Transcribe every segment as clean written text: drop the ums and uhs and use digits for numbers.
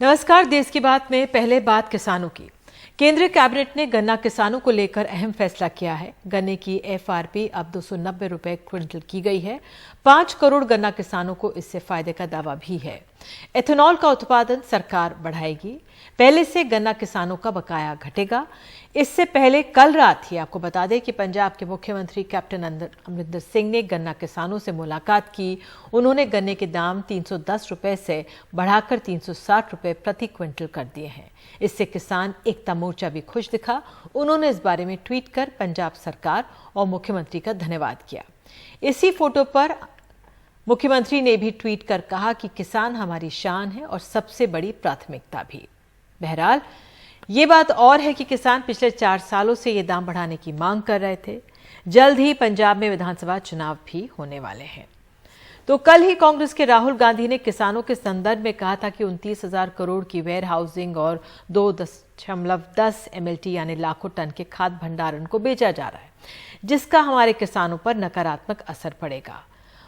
नमस्कार। देश की बात में पहले बात किसानों की। केंद्रीय कैबिनेट ने गन्ना किसानों को लेकर अहम फैसला किया है। गन्ने की एफआरपी अब 290 रुपए क्विंटल की गई है। 5 करोड़ गन्ना किसानों को इससे फायदे का दावा भी है। एथेनॉल का उत्पादन सरकार बढ़ाएगी। पहले से गन्ना किसानों का बकाया घटेगा। इससे पहले कल रात ही आपको बता दें कि पंजाब के मुख्यमंत्री कैप्टन अमरिंदर सिंह ने गन्ना किसानों से मुलाकात की। उन्होंने गन्ने के दाम 310 रुपए से बढ़ाकर 360 रुपए प्रति क्विंटल कर दिए हैं। इससे किसान एकता मोर्चा भी खुश दिखा। उन्होंने इस बारे में ट्वीट कर पंजाब सरकार और मुख्यमंत्री का धन्यवाद किया। इसी फोटो पर मुख्यमंत्री ने भी ट्वीट कर कहा कि किसान हमारी शान है और सबसे बड़ी प्राथमिकता भी। बहरहाल ये बात और है कि किसान पिछले 4 सालों से ये दाम बढ़ाने की मांग कर रहे थे। जल्द ही पंजाब में विधानसभा चुनाव भी होने वाले हैं। तो कल ही कांग्रेस के राहुल गांधी ने किसानों के संदर्भ में कहा था कि 29,000 करोड़ की वेयर हाउसिंग और 2.10 MLT यानी लाखों टन के खाद्य भंडारण को बेचा जा रहा है, जिसका हमारे किसानों पर नकारात्मक असर पड़ेगा।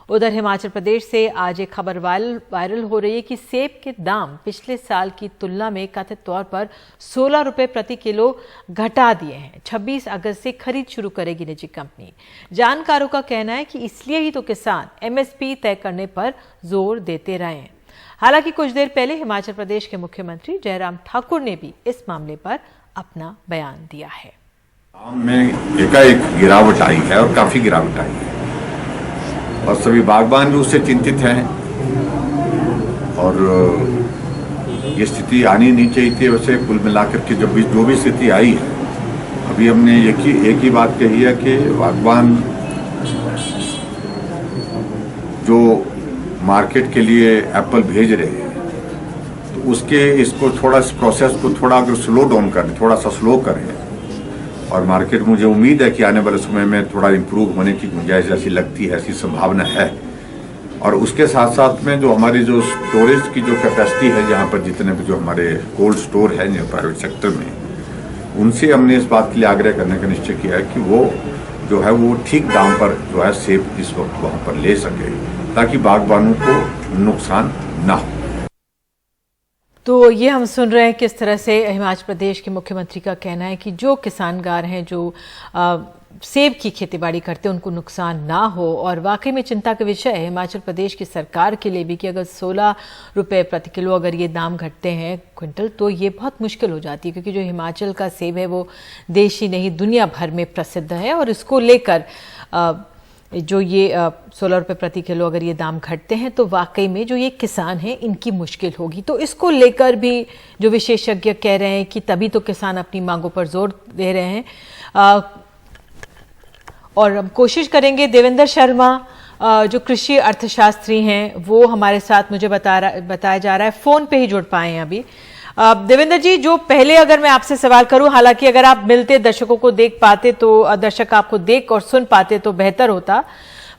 उधर हिमाचल प्रदेश से आज एक खबर वायरल हो रही है कि सेब के दाम पिछले साल की तुलना में कथित तौर पर 16 रुपए प्रति किलो घटा दिए हैं। 26 अगस्त से खरीद शुरू करेगी निजी कंपनी। जानकारों का कहना है कि इसलिए ही तो किसान MSP तय करने पर जोर देते रहे हैं। हालांकि कुछ देर पहले हिमाचल प्रदेश के मुख्यमंत्री जयराम ठाकुर ने भी इस मामले पर अपना बयान दिया है। दाम में एकाएक गिरावट आई है और काफी गिरावट आई है और सभी बागबान भी उससे चिंतित हैं और ये स्थिति आनी नहीं चाहिए थी। वैसे कुल मिलाकर के जो भी स्थिति आई है, अभी हमने एक ही बात कही है कि बागबान जो मार्केट के लिए एप्पल भेज रहे हैं तो उसके इसको थोड़ा इस प्रोसेस को थोड़ा अगर स्लो डाउन करें, थोड़ा सा स्लो करें और मार्केट मुझे उम्मीद है कि आने वाले समय में थोड़ा इम्प्रूव होने की गुंजाइश ऐसी लगती है, ऐसी संभावना है। और उसके साथ साथ में जो हमारी जो स्टोरेज की जो कैपेसिटी है, जहाँ पर जितने भी जो हमारे कोल्ड स्टोर है जो प्राइवेट सेक्टर में, उनसे हमने इस बात के लिए आग्रह करने का निश्चय किया है कि वो जो है वो ठीक दाम पर जो है सेब इस वक्त वहाँ पर ले सके ताकि बागबानों को नुकसान ना हो। तो ये हम सुन रहे हैं किस तरह से हिमाचल प्रदेश के मुख्यमंत्री का कहना है कि जो किसानगार हैं जो सेब की खेतीबाड़ी करते हैं उनको नुकसान ना हो। और वाकई में चिंता का विषय है हिमाचल प्रदेश की सरकार के लिए भी कि अगर 16 रुपए प्रति किलो अगर ये दाम घटते हैं क्विंटल तो ये बहुत मुश्किल हो जाती है, क्योंकि जो हिमाचल का सेब है वो देश ही नहीं दुनिया भर में प्रसिद्ध है। और इसको लेकर जो ये 16 रुपए प्रति किलो अगर ये दाम घटते हैं तो वाकई में जो ये किसान हैं इनकी मुश्किल होगी। तो इसको लेकर भी जो विशेषज्ञ कह रहे हैं कि तभी तो किसान अपनी मांगों पर जोर दे रहे हैं। और हम कोशिश करेंगे देवेंद्र शर्मा जो कृषि अर्थशास्त्री हैं वो हमारे साथ मुझे बताया जा रहा है फोन पे ही जुड़ पाए हैं अभी। देवेंद्र जी, जो पहले अगर मैं आपसे सवाल करूं, हालांकि अगर आप मिलते दर्शकों को देख पाते तो दर्शक आपको देख और सुन पाते तो बेहतर होता।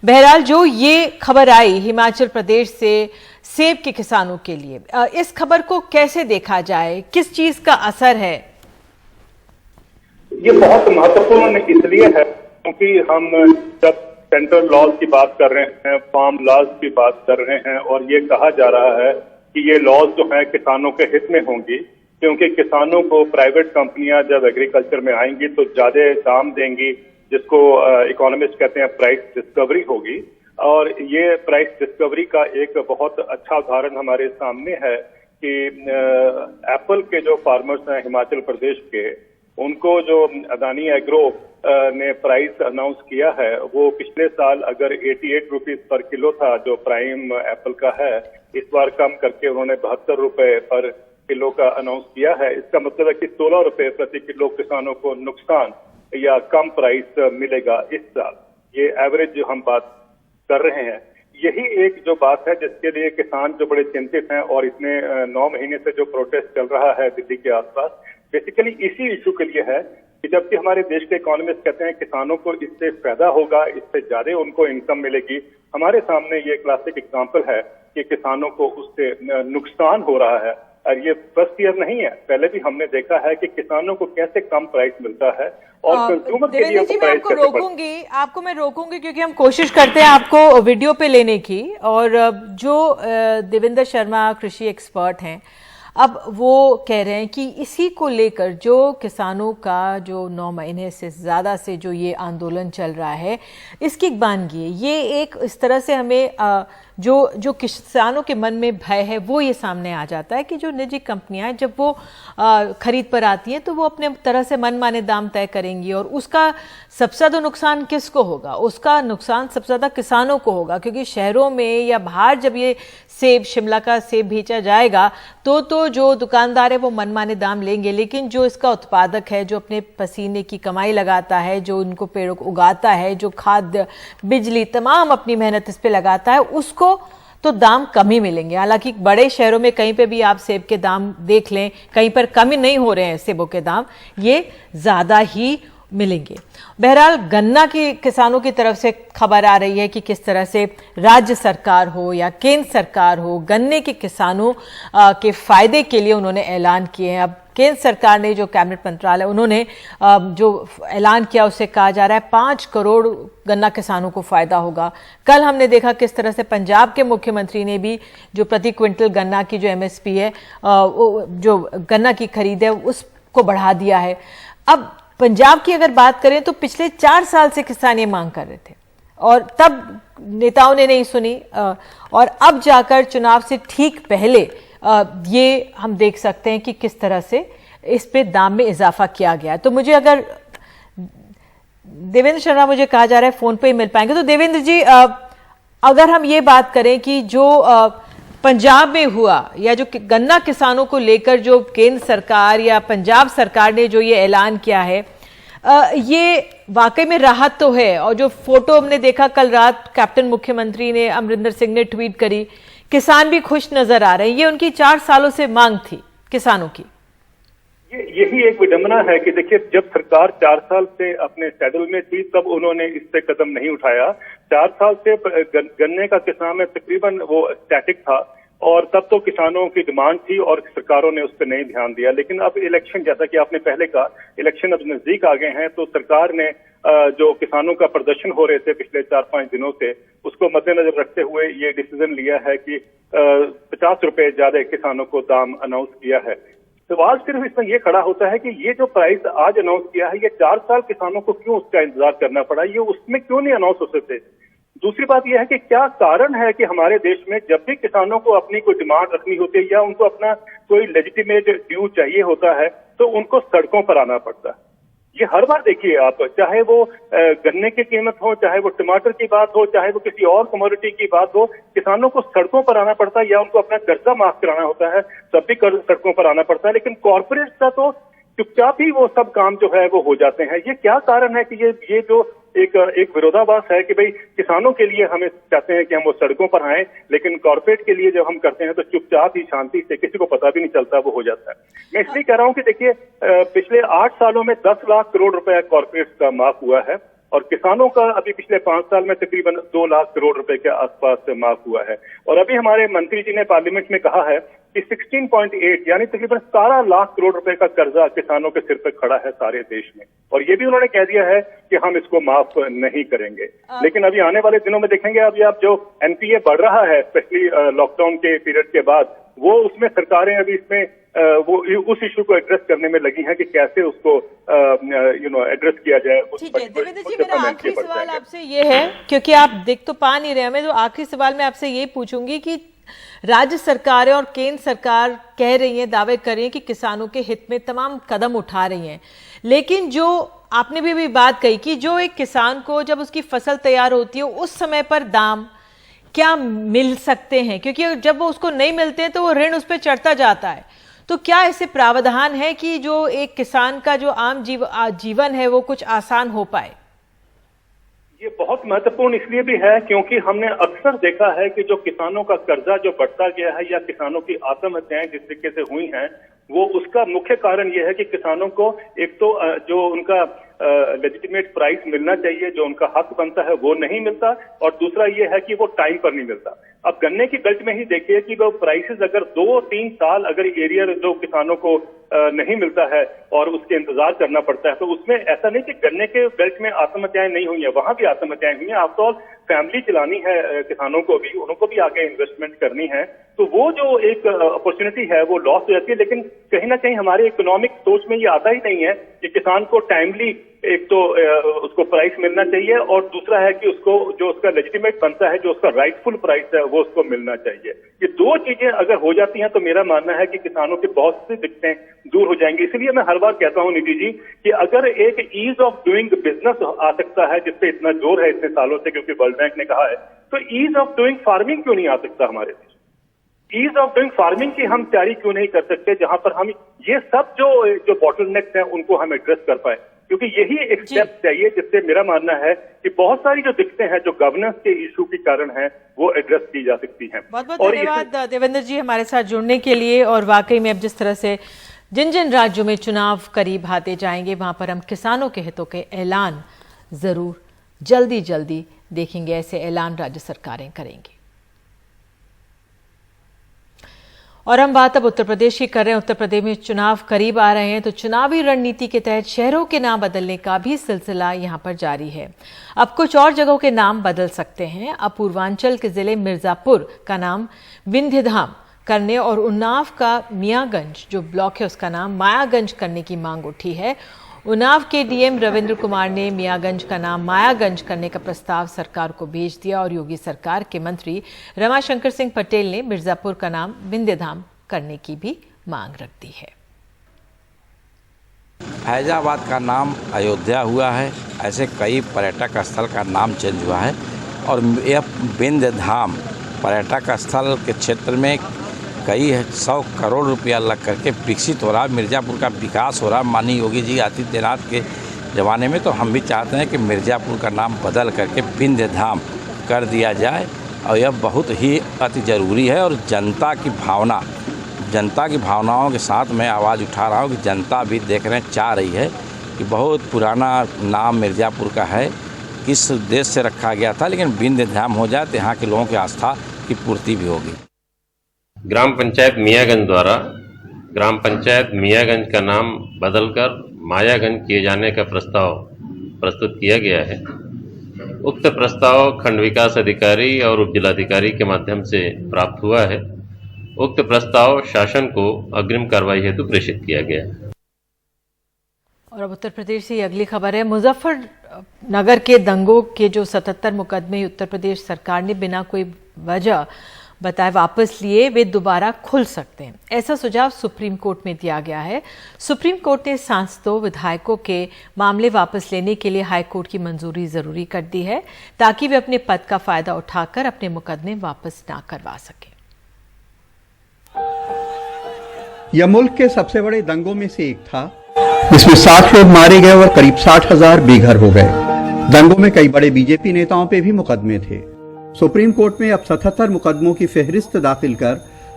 बहरहाल जो ये खबर आई हिमाचल प्रदेश से सेब के किसानों के लिए, इस खबर को कैसे देखा जाए, किस चीज का असर है? ये बहुत महत्वपूर्ण इसलिए है क्योंकि हम जब सेंट्रल लॉज की बात कर रहे हैं, फार्म लॉज की बात कर रहे हैं और ये कहा जा रहा है कि ये लॉज जो है किसानों के हित में होंगी, क्योंकि किसानों को प्राइवेट कंपनियां जब एग्रीकल्चर में आएंगी तो ज्यादा दाम देंगी, जिसको इकोनॉमिस्ट कहते हैं प्राइस डिस्कवरी होगी। और ये प्राइस डिस्कवरी का एक बहुत अच्छा उदाहरण हमारे सामने है कि एप्पल के जो फार्मर्स हैं हिमाचल प्रदेश के, उनको जो अदानी एग्रो ने प्राइस अनाउंस किया है वो पिछले साल अगर 88 रुपीज पर किलो था जो प्राइम एप्पल का है, इस बार कम करके उन्होंने 72 रुपए पर किलो का अनाउंस किया है। इसका मतलब है कि 16 रुपए प्रति किलो किसानों को नुकसान या कम प्राइस मिलेगा इस साल। ये एवरेज जो हम बात कर रहे हैं, यही एक जो बात है जिसके लिए किसान जो बड़े चिंतित हैं। और इसमें 9 महीने से जो प्रोटेस्ट चल रहा है दिल्ली के आसपास, बेसिकली इसी इशू के लिए है कि जबकि हमारे देश के इकोनॉमिस्ट कहते हैं किसानों को इससे फायदा होगा, इससे ज्यादा उनको इनकम मिलेगी, हमारे सामने ये क्लासिक एग्जांपल है कि किसानों को उससे नुकसान हो रहा है। और ये फर्स्ट ईयर नहीं है, पहले भी हमने देखा है कि किसानों को कैसे कम प्राइस मिलता है और कंज्यूमर के लिए जी, मैं आपको रोकूंगी क्योंकि हम कोशिश करते हैं आपको वीडियो पे लेने की। और जो देवेंद्र शर्मा कृषि एक्सपर्ट हैं, अब वो कह रहे हैं कि इसी को लेकर जो किसानों का जो 9 महीने से ज़्यादा से जो ये आंदोलन चल रहा है, इसकी बानगी है। ये एक इस तरह से हमें जो किसानों के मन में भय है वो ये सामने आ जाता है कि जो निजी कंपनियां हैं जब वो खरीद पर आती हैं तो वो अपने तरह से मनमाने दाम तय करेंगी और उसका सबसे ज़्यादा नुकसान किसको होगा? उसका नुकसान सबसे ज़्यादा किसानों को होगा, क्योंकि शहरों में या बाहर जब ये सेब, शिमला का सेब बेचा जाएगा तो जो दुकानदार है वो मनमाने दाम लेंगे, लेकिन जो इसका उत्पादक है, जो अपने पसीने की कमाई लगाता है, जो इनको पेड़ों को उगाता है, जो खाद्य, बिजली, तमाम अपनी मेहनत इस पे लगाता है, उसको तो दाम कम ही मिलेंगे। हालांकि बड़े शहरों में कहीं पे भी आप सेब के दाम देख लें, कहीं पर कमी नहीं हो रहे हैं सेबों के दाम, ये ज्यादा ही मिलेंगे। बहरहाल गन्ना की किसानों की तरफ से खबर आ रही है कि किस तरह से राज्य सरकार हो या केंद्र सरकार हो, गन्ने के किसानों के फायदे के लिए उन्होंने ऐलान किए हैं। अब केंद्र सरकार ने, जो कैबिनेट मंत्रालय, उन्होंने जो ऐलान किया उससे कहा जा रहा है 5 करोड़ गन्ना किसानों को फायदा होगा। कल हमने देखा किस तरह से पंजाब के मुख्यमंत्री ने भी जो प्रति क्विंटल गन्ना की जो MSP है, जो गन्ना की खरीद है, उसको बढ़ा दिया है। अब पंजाब की अगर बात करें तो पिछले 4 साल से किसान ये मांग कर रहे थे और तब नेताओं ने नहीं सुनी, और अब जाकर चुनाव से ठीक पहले ये हम देख सकते हैं कि किस तरह से इस पे दाम में इजाफा किया गया। तो मुझे अगर देवेंद्र शर्मा, मुझे कहा जा रहा है फोन पे ही मिल पाएंगे, तो देवेंद्र जी, अगर हम ये बात करें कि जो पंजाब में हुआ या जो गन्ना किसानों को लेकर जो केंद्र सरकार या पंजाब सरकार ने जो ये ऐलान किया है, ये वाकई में राहत तो है। और जो फोटो हमने देखा कल रात कैप्टन मुख्यमंत्री ने, अमरिंदर सिंह ने ट्वीट करी, किसान भी खुश नजर आ रहे हैं। ये उनकी 4 सालों से मांग थी किसानों की। यही एक विडंबना है कि देखिए, जब सरकार 4 साल से अपने सैडल में थी तब उन्होंने इस पे कदम नहीं उठाया। 4 साल से गन्ने का किसान में तकरीबन वो स्टैटिक था और तब तो किसानों की डिमांड थी और सरकारों ने उस पर नहीं ध्यान दिया। लेकिन अब इलेक्शन, जैसा कि आपने पहले कहा, इलेक्शन अब नजदीक आ गए हैं, तो सरकार ने जो किसानों का प्रदर्शन हो रहे थे पिछले 4-5 दिनों से, उसको मद्देनजर रखते हुए ये डिसीजन लिया है कि 50 रुपए ज्यादा किसानों को दाम अनाउंस किया है। सवाल सिर्फ इसमें यह खड़ा होता है कि ये जो प्राइस आज अनाउंस किया है, ये 4 साल किसानों को क्यों उसका इंतजार करना पड़ा, ये उसमें क्यों नहीं अनाउंस हो सकते। दूसरी बात यह है कि क्या कारण है कि हमारे देश में जब भी किसानों को अपनी कोई डिमांड रखनी होती है या उनको अपना कोई लेजिटिमेट ड्यू चाहिए होता है तो उनको सड़कों पर आना पड़ता है। ये हर बार देखिए आप, चाहे वो गन्ने की कीमत हो, चाहे वो टमाटर की बात हो, चाहे वो किसी और कमोडिटी की बात हो, किसानों को सड़कों पर आना पड़ता है या उनको अपना कर्जा माफ कराना होता है तब भी सड़कों पर आना पड़ता है। लेकिन कॉर्पोरेट का तो चुपचाप ही वो सब काम जो है वो हो जाते हैं। ये क्या कारण है कि ये जो एक विरोधाभास है कि भाई किसानों के लिए हमें चाहते हैं कि हम वो सड़कों पर आए, लेकिन कॉर्पोरेट के लिए जब हम करते हैं तो चुपचाप ही शांति से, किसी को पता भी नहीं चलता, वो हो जाता है। मैं इसलिए कह रहा हूं कि देखिए, पिछले 8 सालों में 10 लाख करोड़ रुपए कॉर्पोरेट का माफ हुआ है और किसानों का अभी पिछले 5 साल में तकरीबन 2 लाख करोड़ रुपए के आसपास माफ हुआ है। और अभी हमारे मंत्री जी ने पार्लियामेंट में कहा है कि 16.8 यानी तकरीबन 17 लाख करोड़ रुपए का कर्जा किसानों के सिर पर खड़ा है सारे देश में, और ये भी उन्होंने कह दिया है कि हम इसको माफ नहीं करेंगे। लेकिन अभी आने वाले दिनों में देखेंगे, अभी आप जो NPA बढ़ रहा है स्पेशली लॉकडाउन के पीरियड के बाद, वो उसमें सरकारें अभी इसमें वो उस इश्यू को एड्रेस करने में लगी हैं कि कैसे उसको एड्रेस किया जाए। ठीक है देवेंद्र जी, मेरा आखिरी सवाल आपसे ये है, क्योंकि आप देख तो पा नहीं रहे हमें, तो आखिरी सवाल मैं आपसे ये पूछूंगी कि राज्य सरकारें और केंद्र सरकार कह रही हैं, दावे कर रही हैं कि किसानों के हित में तमाम कदम उठा रही हैं, लेकिन जो आपने भी बात कही कि जो एक किसान को जब उसकी फसल तैयार होती है उस समय पर दाम क्या मिल सकते हैं, क्योंकि जब वो उसको नहीं मिलते हैं तो वो ऋण उस पर चढ़ता जाता है। तो क्या ऐसे प्रावधान है कि जो एक किसान का जो आम जीवन है वो कुछ आसान हो पाए? ये बहुत महत्वपूर्ण इसलिए भी है क्योंकि हमने अक्सर देखा है कि जो किसानों का कर्जा जो बढ़ता गया है या किसानों की आत्महत्याएं जिस तरीके से हुई हैं, वो उसका मुख्य कारण यह है कि किसानों को एक तो जो उनका लेजिटिमेट प्राइस मिलना चाहिए, जो उनका हक बनता है वो नहीं मिलता, और दूसरा ये है कि वो टाइम पर नहीं मिलता। अब गन्ने की बेल्ट में ही देखिए कि वो प्राइसेस अगर 2-3 साल अगर एरियर जो किसानों को नहीं मिलता है और उसके इंतजार करना पड़ता है, तो उसमें ऐसा नहीं कि गन्ने के बेल्ट में आत्महत्याएं नहीं हुई है, वहां भी आत्महत्याएं हुई हैं। आफ्टर ऑल फैमिली चलानी है किसानों को भी, उनको भी आगे इन्वेस्टमेंट करनी है, तो वो जो एक अपॉर्चुनिटी है वो लॉस हो जाती है। लेकिन कहीं ना कहीं हमारे इकोनॉमिक सोच में ये आता ही नहीं है कि किसान को टाइमली एक तो उसको प्राइस मिलना चाहिए, और दूसरा है कि उसको जो उसका लेजिटिमेट बनता है, जो उसका राइटफुल प्राइस है वो उसको मिलना चाहिए। ये दो चीजें अगर हो जाती हैं तो मेरा मानना है कि किसानों की बहुत सी दिक्कतें दूर हो जाएंगी। इसलिए मैं हर बार कहता हूं निधि जी कि अगर एक ईज ऑफ डूइंग बिजनेस आ सकता है, जिसपे इतना जोर है इतने सालों से, क्योंकि वर्ल्ड बैंक ने कहा है, तो ईज ऑफ डूइंग फार्मिंग क्यों नहीं आ सकता हमारे देश? ईज ऑफ डूइंग फार्मिंग की हम तैयारी क्यों नहीं कर सकते, जहां पर हम ये सब जो बॉटलनेक्स हैं उनको हम एड्रेस कर पाए? क्योंकि यही एक स्टेप चाहिए जिससे मेरा मानना है कि बहुत सारी जो दिक्कतें हैं, जो गवर्नेंस के इशू के कारण हैं, वो एड्रेस की जा सकती हैं। बहुत बहुत धन्यवाद देवेंद्र जी हमारे साथ जुड़ने के लिए। और वाकई में अब जिस तरह से जिन जिन राज्यों में चुनाव करीब आते जाएंगे, वहां पर हम किसानों के हितों के ऐलान जरूर जल्दी देखेंगे। ऐसे ऐलान राज्य सरकारें करेंगी। और हम बात अब उत्तर प्रदेश की कर रहे हैं। उत्तर प्रदेश में चुनाव करीब आ रहे हैं, तो चुनावी रणनीति के तहत शहरों के नाम बदलने का भी सिलसिला यहां पर जारी है। अब कुछ और जगहों के नाम बदल सकते हैं। अब पूर्वांचल के जिले मिर्जापुर का नाम विंध्यधाम करने और उन्नाव का मियागंज जो ब्लॉक है उसका नाम मायागंज करने की मांग उठी है। उन्नाव के डीएम रविंद्र कुमार ने मियागंज का नाम मायागंज करने का प्रस्ताव सरकार को भेज दिया, और योगी सरकार के मंत्री रमाशंकर सिंह पटेल ने मिर्जापुर का नाम विंध्यधाम करने की भी मांग रख दी है। फैजाबाद का नाम अयोध्या हुआ है, ऐसे कई पर्यटक स्थल का नाम चेंज हुआ है, और यह विंध्यधाम पर्यटक स्थल के क्षेत्र में कई 100 करोड़ रुपया लग करके विकसित हो रहा है। मिर्ज़ापुर का विकास हो रहा है। माननीय योगी जी आदित्यनाथ के ज़माने में, तो हम भी चाहते हैं कि मिर्ज़ापुर का नाम बदल करके विंध्यधाम कर दिया जाए, और यह बहुत ही अति ज़रूरी है। और जनता की भावनाओं के साथ मैं आवाज़ उठा रहा हूँ कि जनता भी देख रहे हैं, चाह रही है कि बहुत पुराना नाम मिर्ज़ापुर का है, किस उद्देश्य से रखा गया था, लेकिन विंध्यधाम हो जाए तो यहाँ के लोगों की आस्था की पूर्ति भी होगी। ग्राम पंचायत मियागंज द्वारा ग्राम पंचायत मियागंज का नाम बदलकर मायागंज किए जाने का प्रस्ताव प्रस्तुत किया गया है। उक्त प्रस्ताव खंड विकास अधिकारी और उप जिलाधिकारी के माध्यम से प्राप्त हुआ है। उक्त प्रस्ताव शासन को अग्रिम कार्रवाई हेतु प्रेषित किया गया है। और अब उत्तर प्रदेश से अगली खबर है। मुजफ्फरनगर के दंगों के जो 77 मुकदमे उत्तर प्रदेश सरकार ने बिना कोई वजह बताए वापस लिए, वे दोबारा खुल सकते हैं। ऐसा सुझाव सुप्रीम कोर्ट में दिया गया है। सुप्रीम कोर्ट ने सांसदों विधायकों के मामले वापस लेने के लिए हाई कोर्ट की मंजूरी जरूरी कर दी है, ताकि वे अपने पद का फायदा उठाकर अपने मुकदमे वापस ना करवा सके। यह मुल्क के सबसे बड़े दंगों में से एक था, इसमें 60 लोग मारे गए और करीब 60,000 बेघर हो गए। दंगों में कई बड़े बीजेपी नेताओं पे भी मुकदमे थे। सुप्रीम कोर्ट में अब 77 मुकदमों की फहरिस्त दाखिल कर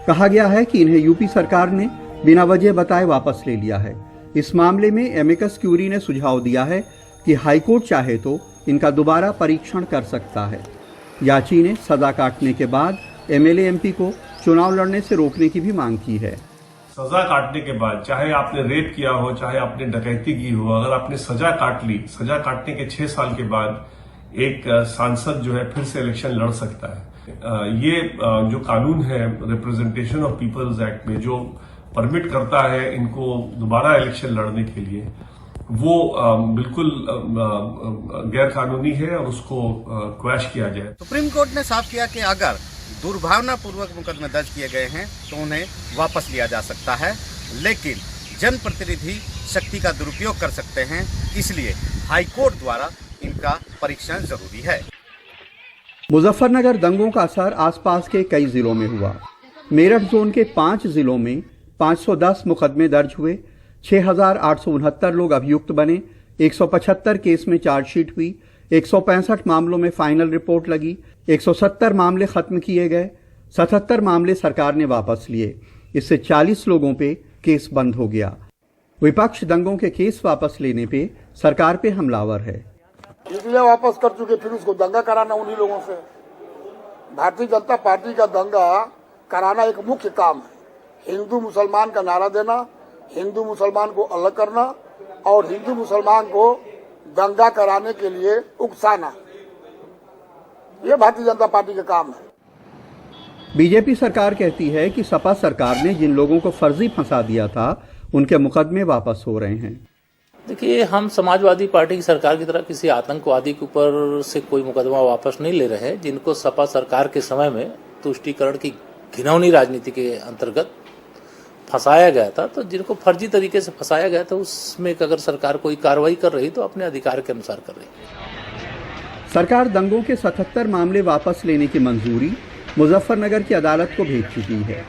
कहा गया है कि इन्हें यूपी सरकार ने बिना वजह बताए वापस ले लिया है। इस मामले में एमिकस क्यूरी ने सुझाव दिया है कि हाईकोर्ट चाहे तो इनका दोबारा परीक्षण कर सकता है। याची ने सजा काटने के बाद एमएलए एमपी को चुनाव लड़ने से रोकने की भी मांग की है। सजा काटने के बाद, चाहे आपने रेप किया हो, चाहे आपने डकैती की हो, अगर आपने सजा काट ली, सजा काटने के 6 साल के बाद एक सांसद जो है फिर से इलेक्शन लड़ सकता है। ये जो कानून है रिप्रेजेंटेशन ऑफ पीपल्स एक्ट में जो परमिट करता है इनको दोबारा इलेक्शन लड़ने के लिए, वो बिल्कुल गैर कानूनी है और उसको क्वैश किया जाए। सुप्रीम कोर्ट ने साफ किया कि अगर दुर्भावनापूर्वक मुकदमे दर्ज किए गए हैं तो उन्हें वापस लिया जा सकता है, लेकिन जनप्रतिनिधि शक्ति का दुरुपयोग कर सकते हैं, इसलिए हाईकोर्ट द्वारा इनका परीक्षण जरूरी है। मुजफ्फरनगर दंगों का असर आसपास के कई जिलों में हुआ। मेरठ जोन के 5 जिलों में 510 मुकदमे दर्ज हुए, 6,869 लोग अभियुक्त बने, 175 केस में चार्जशीट हुई, 165 मामलों में फाइनल रिपोर्ट लगी, 170 मामले खत्म किए गए, 77 मामले सरकार ने वापस लिए। इससे 40 लोगों पे केस बंद हो गया। विपक्ष दंगों के केस वापस लेने पे सरकार पे हमलावर है। इसलिए वापस कर चुके, फिर उसको दंगा कराना उन्हीं लोगों से। भारतीय जनता पार्टी का दंगा कराना एक मुख्य काम है। हिंदू मुसलमान का नारा देना, हिंदू मुसलमान को अलग करना और हिंदू मुसलमान को दंगा कराने के लिए उकसाना, ये भारतीय जनता पार्टी का काम है। बीजेपी सरकार कहती है कि सपा सरकार ने जिन लोगों को फर्जी फंसा दिया था उनके मुकदमे वापस हो रहे हैं। देखिए, हम समाजवादी पार्टी की सरकार की तरह किसी आतंकवादी के ऊपर से कोई मुकदमा वापस नहीं ले रहे हैं। जिनको सपा सरकार के समय में तुष्टीकरण की घिनौनी राजनीति के अंतर्गत फंसाया गया था, तो जिनको फर्जी तरीके से फंसाया गया था उसमें अगर सरकार कोई कार्रवाई कर रही तो अपने अधिकार के अनुसार कर रही। सरकार दंगों के 77 मामले वापस लेने की मंजूरी मुजफ्फरनगर की अदालत को भेज चुकी है।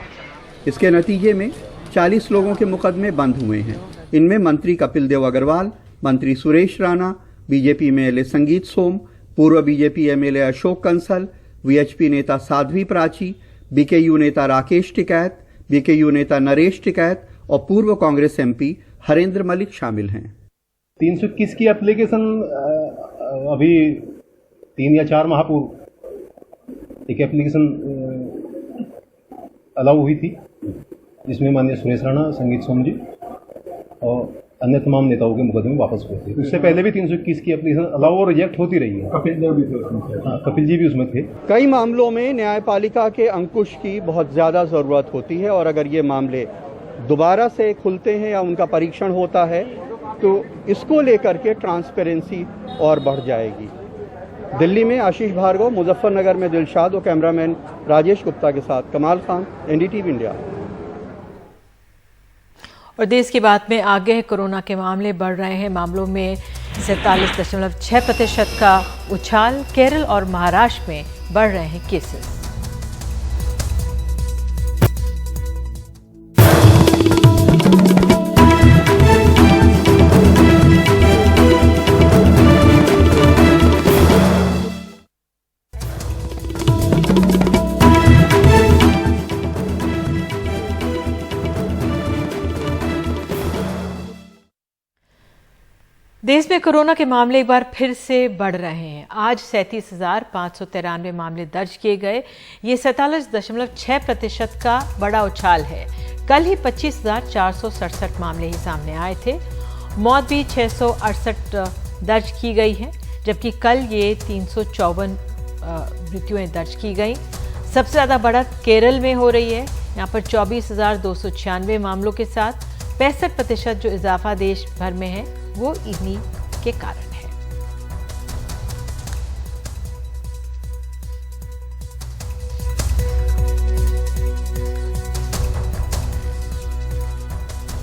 इसके नतीजे में 40 लोगों के मुकदमे बंद हुए हैं। इनमें मंत्री कपिल देव अग्रवाल, मंत्री सुरेश राणा, बीजेपी एमएलए संगीत सोम, पूर्व BJP MLA Ashok Kansal, VHP नेता साध्वी प्राची, बीकेयू नेता राकेश टिकैत, बीकेयू नेता नरेश टिकैत और पूर्व कांग्रेस एमपी हरेंद्र मलिक शामिल हैं। 321 की एप्लीकेशन अभी 3 या 4 माह पूर्व एक एप्लीकेशन अलाउ हुई थी, जिसमें माननीय सुरेश राणा, संगीत सोम जी और अन्य तमाम नेताओं के मुकदमे वापस हुए थे। उससे पहले भी 321 की एप्लीकेशन अलाउ और रिजेक्ट होती रही है। कपिल जी भी उसमें थे। कई मामलों में न्यायपालिका के अंकुश की बहुत ज्यादा जरूरत होती है और अगर ये मामले दोबारा से खुलते हैं या उनका परीक्षण होता है तो इसको लेकर के ट्रांसपेरेंसी और बढ़ जाएगी। दिल्ली में आशीष भार्गव, मुजफ्फरनगर में दिलशाद और कैमरामैन राजेश गुप्ता के साथ कमाल खान, एनडीटीवी इंडिया। और देश की बात में आगे है, कोरोना के मामले बढ़ रहे हैं। मामलों में 47.6% का उछाल। केरल और महाराष्ट्र में बढ़ रहे हैं केसेस। देश में कोरोना के मामले एक बार फिर से बढ़ रहे हैं। आज 37,593 मामले दर्ज किए गए। ये 47.6% का बड़ा उछाल है। कल ही 25,467 मामले ही सामने आए थे। मौत भी 668 दर्ज की गई है, जबकि कल ये 354 मृत्युएं दर्ज की गई। सबसे ज़्यादा बढ़त केरल में हो रही है। यहाँ पर 24,296 मामलों के साथ 65% जो इजाफा देश भर में है वो इन्हीं के कारण है।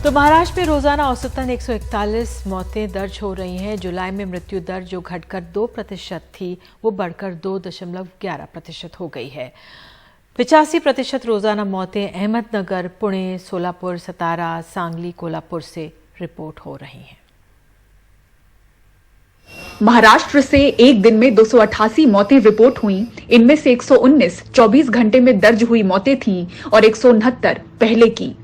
तो महाराष्ट्र में रोजाना औसतन 141 मौतें दर्ज हो रही हैं। जुलाई में मृत्यु दर जो घटकर 2% थी वो बढ़कर 2.11% हो गई है। 85% रोजाना मौतें अहमदनगर, पुणे, सोलापुर, सतारा, सांगली, कोल्हापुर से रिपोर्ट हो रही हैं। महाराष्ट्र से एक दिन में 288 मौतें रिपोर्ट हुई। इनमें से 119 24 घंटे में दर्ज हुई मौतें थीं और 169 पहले की।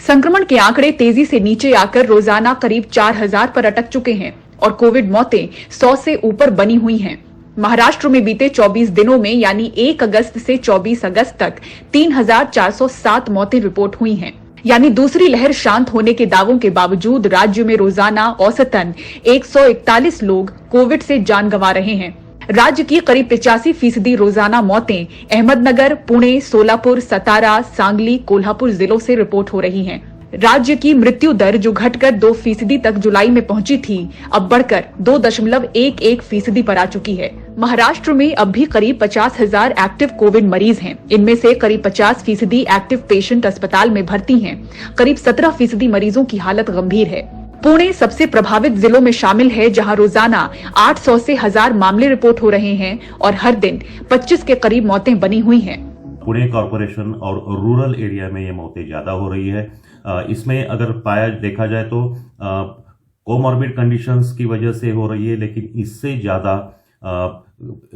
संक्रमण के आंकड़े तेजी से नीचे आकर रोजाना करीब 4000 पर अटक चुके हैं और कोविड मौतें 100 से ऊपर बनी हुई हैं। महाराष्ट्र में बीते 24 दिनों में यानी 1 अगस्त से 24 अगस्त तक 3407 मौतें रिपोर्ट हुई हैं। यानी दूसरी लहर शांत होने के दावों के बावजूद राज्य में रोजाना औसतन 141 लोग कोविड से जान गंवा रहे हैं। राज्य की करीब 85% रोजाना मौतें अहमदनगर, पुणे, सोलापुर, सतारा, सांगली, कोल्हापुर जिलों से रिपोर्ट हो रही हैं। राज्य की मृत्यु दर जो घटकर 2% तक जुलाई में पहुंची थी, अब बढ़कर 2.11% पर आ चुकी है। महाराष्ट्र में अब भी करीब 50,000 एक्टिव कोविड मरीज हैं। इनमें से करीब 50% एक्टिव पेशेंट अस्पताल में भर्ती हैं। करीब 17% मरीजों की हालत गंभीर है। पुणे सबसे प्रभावित जिलों में शामिल है, जहां रोजाना 800 से 1000 मामले रिपोर्ट हो रहे हैं और हर दिन 25 के करीब मौतें बनी हुई हैं। पुणे कॉरपोरेशन और रूरल एरिया में ये मौतें ज्यादा हो रही है। इसमें अगर देखा जाए तो कोमॉर्बिड कंडीशंस की वजह से हो रही है, लेकिन इससे ज्यादा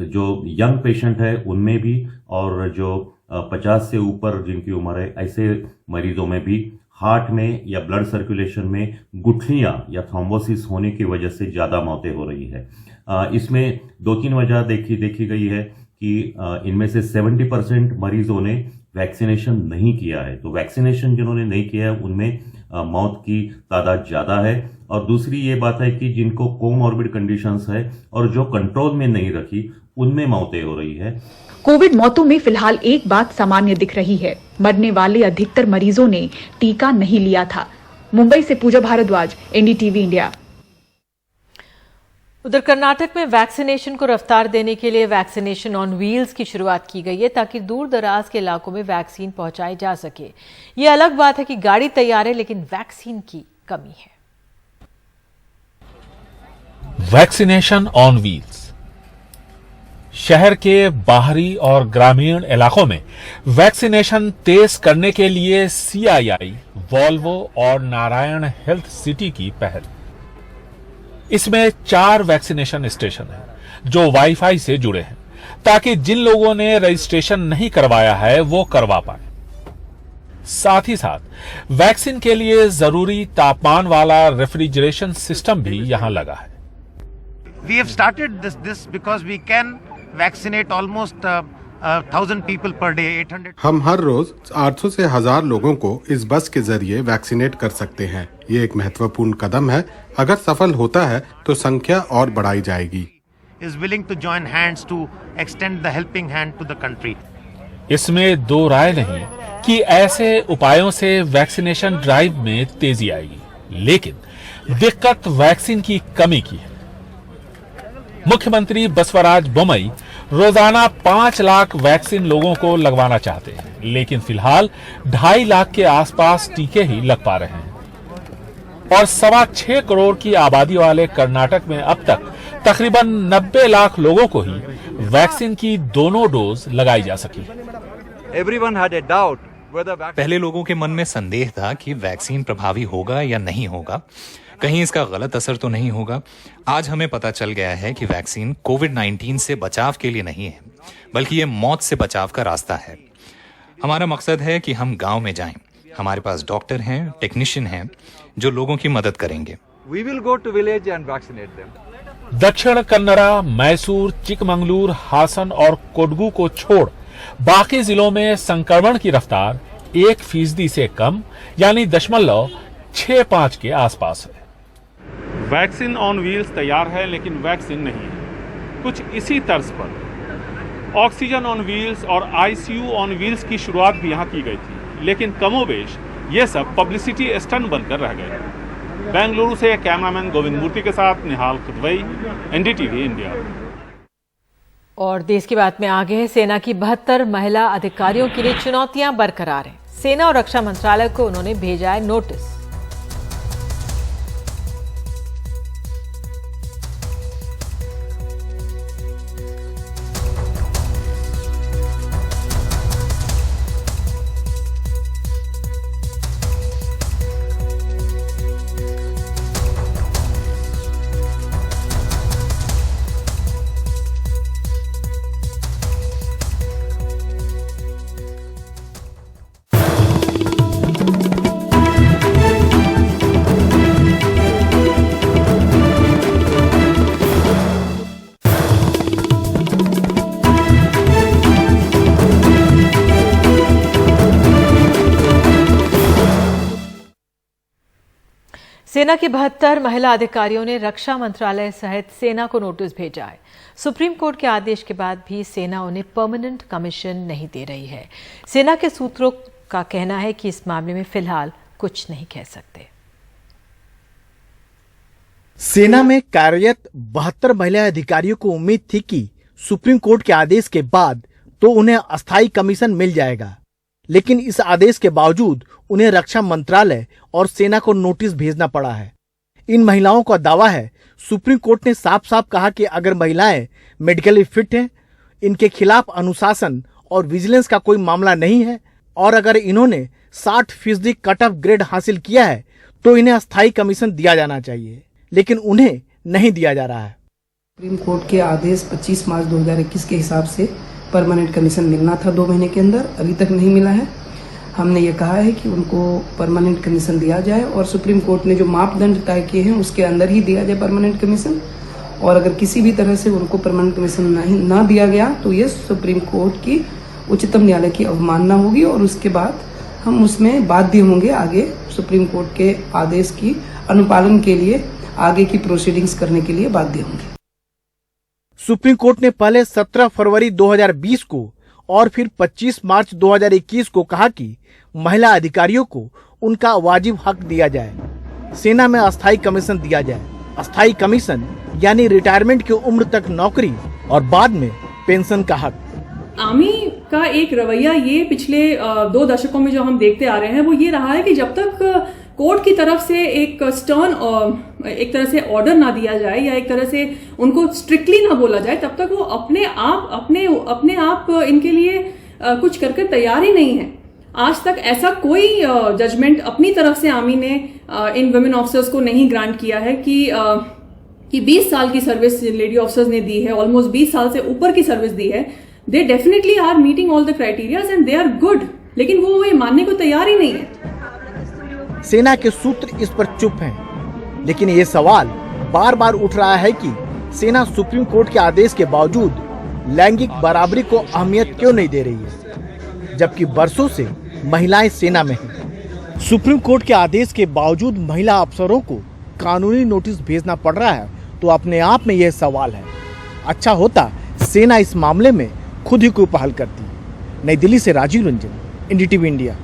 जो यंग पेशेंट है उनमें भी और जो 50 से ऊपर जिनकी उम्र है ऐसे मरीजों में भी हार्ट में या ब्लड सर्कुलेशन में गुठलियां या थ्रोम्बोसिस होने की वजह से ज़्यादा मौतें हो रही है। इसमें 2-3 वजह देखी गई है कि इनमें से 70% मरीजों ने वैक्सीनेशन नहीं किया है। तो वैक्सीनेशन जिन्होंने नहीं किया है उनमें मौत की तादाद ज़्यादा है। और दूसरी ये बात है कि जिनको कोमॉर्बिड कंडीशंस है और जो कंट्रोल में नहीं रखी उनमें मौतें हो रही है। कोविड मौतों में फिलहाल एक बात सामान्य दिख रही है, मरने वाले अधिकतर मरीजों ने टीका नहीं लिया था। मुंबई से पूजा भारद्वाज, एनडीटीवी इंडिया। उधर कर्नाटक में वैक्सीनेशन को रफ्तार देने के लिए वैक्सीनेशन ऑन व्हील्स की शुरुआत की गई है ताकि दूर दराज के इलाकों में वैक्सीन पहुंचाई जा सके। ये अलग बात है कि गाड़ी तैयार है लेकिन वैक्सीन की कमी है। वैक्सीनेशन ऑन व्हील्स शहर के बाहरी और ग्रामीण इलाकों में वैक्सीनेशन तेज करने के लिए CII, वॉल्वो और नारायण हेल्थ सिटी की पहल। इसमें 4 वैक्सीनेशन स्टेशन हैं जो वाईफाई से जुड़े हैं ताकि जिन लोगों ने रजिस्ट्रेशन नहीं करवाया है वो करवा पाए। साथ ही साथ वैक्सीन के लिए जरूरी तापमान वाला रेफ्रिजरेशन सिस्टम भी यहां लगा है। We have started this because we can vaccinate almost 1,000 people per day, 800. हम हर रोज 800 से 1000 लोगों को इस बस के जरिए वैक्सीनेट कर सकते हैं। ये एक महत्वपूर्ण कदम है। अगर सफल होता है तो संख्या और बढ़ाई जाएगी। Is willing to join hands to extend the helping hand to the country. इसमें दो राय नहीं कि ऐसे उपायों से वैक्सीनेशन ड्राइव में तेजी आएगी, लेकिन दिक्कत वैक्सीन की कमी की है। मुख्यमंत्री बसवराज बोम्मई रोजाना 5 लाख वैक्सीन लोगों को लगवाना चाहते हैं, लेकिन फिलहाल 2.5 लाख के आसपास टीके ही लग पा रहे हैं। और 6.25 करोड़ की आबादी वाले कर्नाटक में अब तक तकरीबन 90 लाख लोगों को ही वैक्सीन की दोनों डोज लगाई जा सकी। पहले लोगों के मन में संदेह था कि वैक्सीन प्रभावी होगा या नहीं होगा, कहीं इसका गलत असर तो नहीं होगा। आज हमें पता चल गया है कि वैक्सीन कोविड-19 से बचाव के लिए नहीं है, बल्कि ये मौत से बचाव का रास्ता है। हमारा मकसद है कि हम गांव में जाएं। हमारे पास डॉक्टर हैं, टेक्नीशियन हैं जो लोगों की मदद करेंगे। We will go to village and vaccinate them. दक्षिण कन्नड़ा, मैसूर, चिकमंगलूर, हासन और कोडगू को छोड़ बाकी जिलों में संक्रमण की रफ्तार 1% से कम यानी 0.65 के आसपास है। वैक्सीन ऑन व्हील्स तैयार है लेकिन वैक्सीन नहीं है। कुछ इसी तर्ज पर ऑक्सीजन ऑन व्हील्स और ICU ऑन व्हील्स की शुरुआत भी यहाँ की गई थी, लेकिन कमोबेश ये सब पब्लिसिटी स्टंट बनकर रह गए। बेंगलुरु से कैमरामैन गोविंद मूर्ति के साथ निहाल खुदवई, NDTV इंडिया। और देश की बात में आगे है, सेना की 72 महिला अधिकारियों के लिए चुनौतियां बरकरार हैं। सेना और रक्षा मंत्रालय को उन्होंने भेजा है नोटिस। सेना की 72 महिला अधिकारियों ने रक्षा मंत्रालय सहित सेना को नोटिस भेजा है। सुप्रीम कोर्ट के आदेश के बाद भी सेना उन्हें परमानेंट कमीशन नहीं दे रही है। सेना के सूत्रों का कहना है कि इस मामले में फिलहाल कुछ नहीं कह सकते। सेना में कार्यरत 72 महिला अधिकारियों को उम्मीद थी कि सुप्रीम कोर्ट के आदेश के बाद तो उन्हें अस्थायी कमीशन मिल जाएगा, लेकिन इस आदेश के बावजूद उन्हें रक्षा मंत्रालय और सेना को नोटिस भेजना पड़ा है। इन महिलाओं का दावा है, सुप्रीम कोर्ट ने साफ साफ कहा कि अगर महिलाएं मेडिकली फिट हैं, इनके खिलाफ अनुशासन और विजिलेंस का कोई मामला नहीं है और अगर इन्होंने 60% कट ऑफ ग्रेड हासिल किया है तो इन्हें अस्थायी कमीशन दिया जाना चाहिए, लेकिन उन्हें नहीं दिया जा रहा है। सुप्रीम कोर्ट के आदेश 25 मार्च 2021 के हिसाब से परमानेंट कमीशन मिलना था 2 महीने के अंदर, अभी तक नहीं मिला है। हमने ये कहा है कि उनको परमानेंट कमीशन दिया जाए और सुप्रीम कोर्ट ने जो मापदंड तय किए हैं उसके अंदर ही दिया जाए परमानेंट कमीशन। और अगर किसी भी तरह से उनको परमानेंट कमीशन ना दिया गया तो ये सुप्रीम कोर्ट की उच्चतम न्यायालय की अवमानना होगी और उसके बाद हम उसमें बाध्य होंगे आगे सुप्रीम कोर्ट के आदेश की अनुपालन के लिए आगे की प्रोसीडिंग्स करने के लिए बाध्य होंगे। सुप्रीम कोर्ट ने पहले 17 फरवरी 2020 को और फिर 25 मार्च 2021 को कहा कि महिला अधिकारियों को उनका वाजिब हक दिया जाए, सेना में अस्थायी कमीशन दिया जाए। अस्थायी कमीशन यानी रिटायरमेंट की उम्र तक नौकरी और बाद में पेंशन का हक। आर्मी का एक रवैया ये पिछले 2 दशकों में जो हम देखते आ रहे हैं वो ये रहा है कि जब तक कोर्ट की तरफ से एक स्टर्न एक तरह से ऑर्डर ना दिया जाए या एक तरह से उनको स्ट्रिक्टली ना बोला जाए तब तक वो अपने आप इनके लिए कुछ करके तैयार ही नहीं है। आज तक ऐसा कोई जजमेंट अपनी तरफ से आर्मी ने इन वुमेन ऑफिसर्स को नहीं ग्रांट किया है कि 20 साल की सर्विस लेडी ऑफिसर्स ने दी है, ऑलमोस्ट 20 साल से ऊपर की सर्विस दी है, they definitely are meeting all the criterias and they are good, लेकिन वो ये मानने को तैयार ही नहीं है। सेना के सूत्र इस पर चुप हैं, लेकिन ये सवाल बार बार उठ रहा है कि सेना सुप्रीम कोर्ट के आदेश के बावजूद लैंगिक बराबरी को अहमियत क्यों नहीं दे रही है, जबकि बरसों से महिलाएं सेना में हैं। सुप्रीम कोर्ट के आदेश के बावजूद महिला अफसरों को कानूनी नोटिस भेजना पड़ रहा है तो अपने आप में यह सवाल है। अच्छा होता सेना इस मामले में खुद ही कोई पहल करती। नई दिल्ली से राजीव रंजन, एनडीटीवी इंडिया।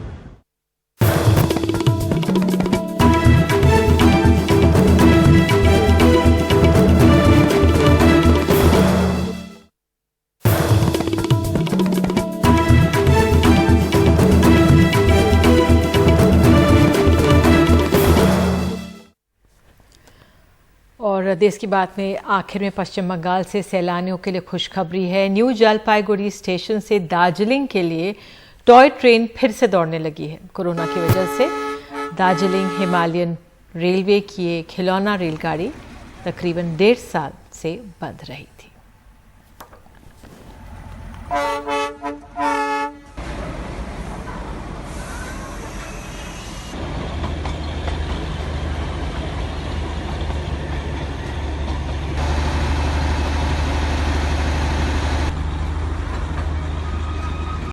और देश की बात में आखिर में पश्चिम बंगाल से सैलानियों के लिए खुशखबरी है। न्यू जलपाईगुड़ी स्टेशन से दार्जिलिंग के लिए टॉय ट्रेन फिर से दौड़ने लगी है। कोरोना की वजह से दार्जिलिंग हिमालयन रेलवे की एक खिलौना रेलगाड़ी तकरीबन 1.5 साल से बंद रही थी।